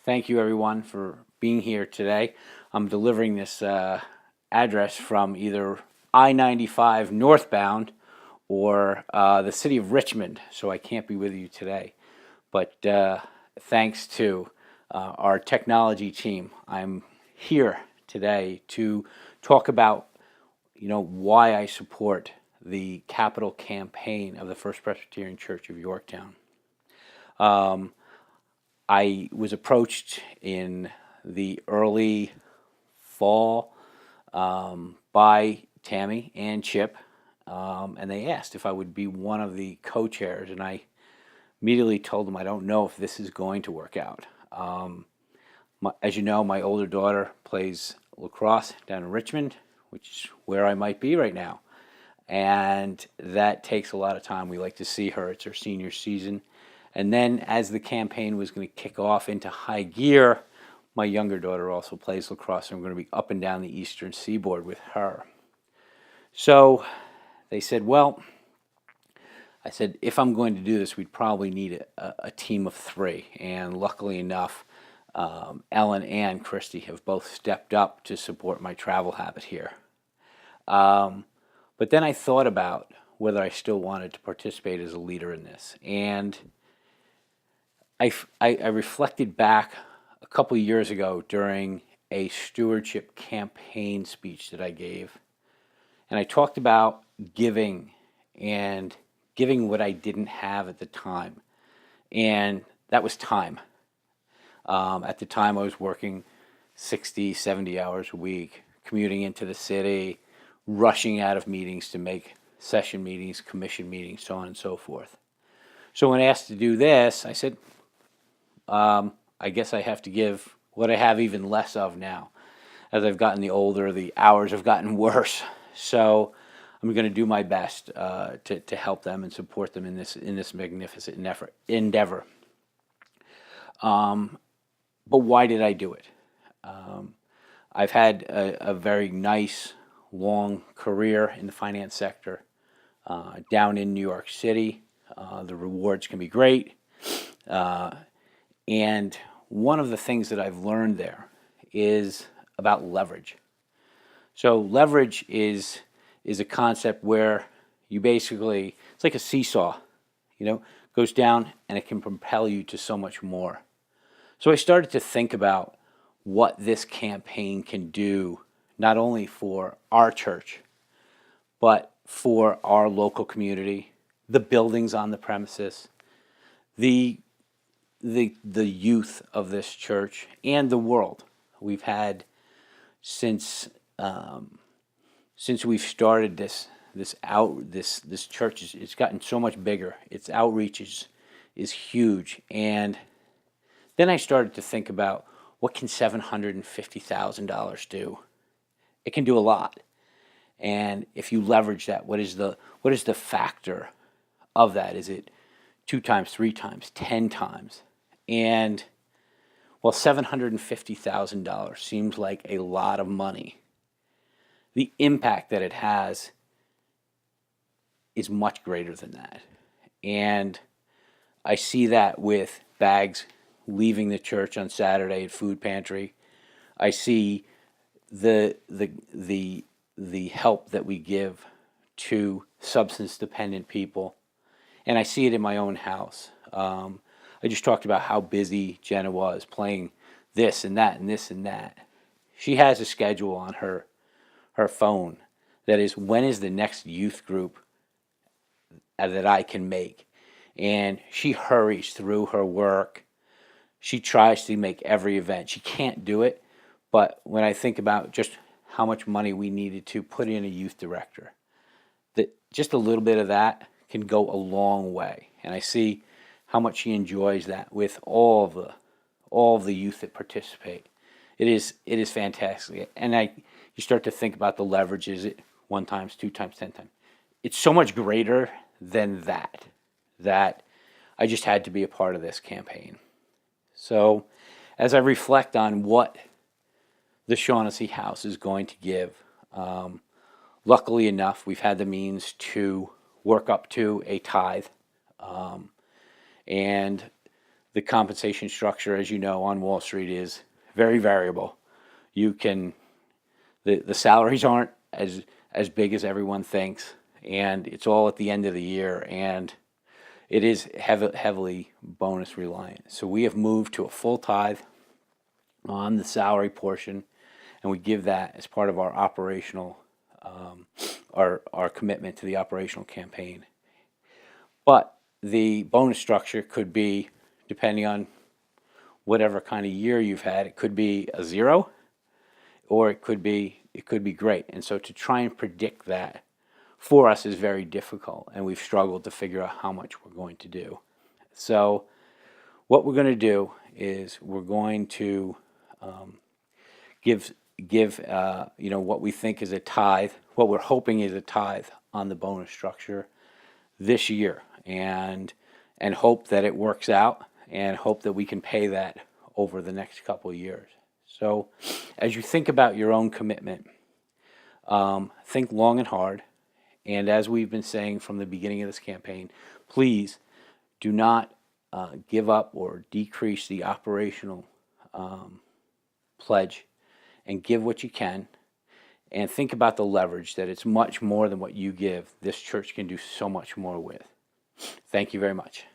Thank you, everyone, for being here today. I'm delivering this address from either I-95 northbound or the city of Richmond, so I can't be with you today. But thanks to our technology team, I'm here today to talk about, why I support the capital campaign of the First Presbyterian Church of Yorktown. I was approached in the early fall by Tammy and Chip, and they asked if I would be one of the co-chairs, and I immediately told them I don't know if this is going to work out. As you know, my older daughter plays lacrosse down in Richmond, which is where I might be right now, and that takes a lot of time. We like to see her. It's her senior season. And then as the campaign was going to kick off into high gear, my younger daughter also plays lacrosse, and I'm going to be up and down the eastern seaboard with her. So they said, well, I said, if I'm going to do this, we'd probably need a team of three. And luckily enough, Ellen and Christy have both stepped up to support my travel habit here. But then I thought about whether I still wanted to participate as a leader in this. And I reflected back a couple of years ago during a stewardship campaign speech that I gave. And I talked about giving and giving what I didn't have at the time. And that was time. At the time, I was working 60, 70 hours a week, commuting into the city, rushing out of meetings to make session meetings, commission meetings, so on and so forth. So when asked to do this, I said, I guess I have to give what I have even less of now. As I've gotten older, the hours have gotten worse. So I'm going to do my best to help them and support them in this magnificent endeavor. But why did I do it? I've had a very nice, long career in the finance sector down in New York City. The rewards can be great. And one of the things that I've learned there is about leverage. So leverage is a concept where you basically, it's like a seesaw, goes down and it can propel you to so much more. So I started to think about what this campaign can do, not only for our church, but for our local community, the buildings on the premises, the youth of this church, and the world. We've had since we've started this church, it's gotten so much bigger. Its outreach is huge. And then I started to think about, what can $750,000 do? It can do a lot. And if you leverage that, what is the factor of that? Is it 2 times, 3 times, 10 times? And while $750,000 seems like a lot of money, the impact that it has is much greater than that. And I see that with bags leaving the church on Saturday at food pantry. I see the help that we give to substance dependent people, and I see it in my own house. I just talked about how busy Jenna was playing this and that and this and that. She has a schedule on her phone that is, when is the next youth group that I can make? And she hurries through her work. She tries to make every event. She can't do it, but when I think about just how much money we needed to put in a youth director, that just a little bit of that can go a long way. And I see how much she enjoys that with all of the youth that participate. It is fantastic. And you start to think about the leverage. Is it 1 times, 2 times, 10 times? It's so much greater than that I just had to be a part of this campaign. So as I reflect on what the Shaughnessy House is going to give, luckily enough, we've had the means to work up to a tithe. And the compensation structure, as you know, on Wall Street is very variable. You can the salaries aren't as big as everyone thinks, and it's all at the end of the year, and it is heavily bonus reliant. So we have moved to a full tithe on the salary portion, and we give that as part of our operational our commitment to the operational campaign. But the bonus structure could be, depending on whatever kind of year you've had, it could be a zero, or it could be great. And so to try and predict that for us is very difficult, and we've struggled to figure out how much we're going to do. So what we're going to do is we're going to give what we think is a tithe, what we're hoping is a tithe on the bonus structure this year, and hope that it works out, and hope that we can pay that over the next couple of years. So as you think about your own commitment, think long and hard. And as we've been saying from the beginning of this campaign, please do not give up or decrease the operational pledge, and give what you can. And think about the leverage, that it's much more than what you give. This church can do so much more with. Thank you very much.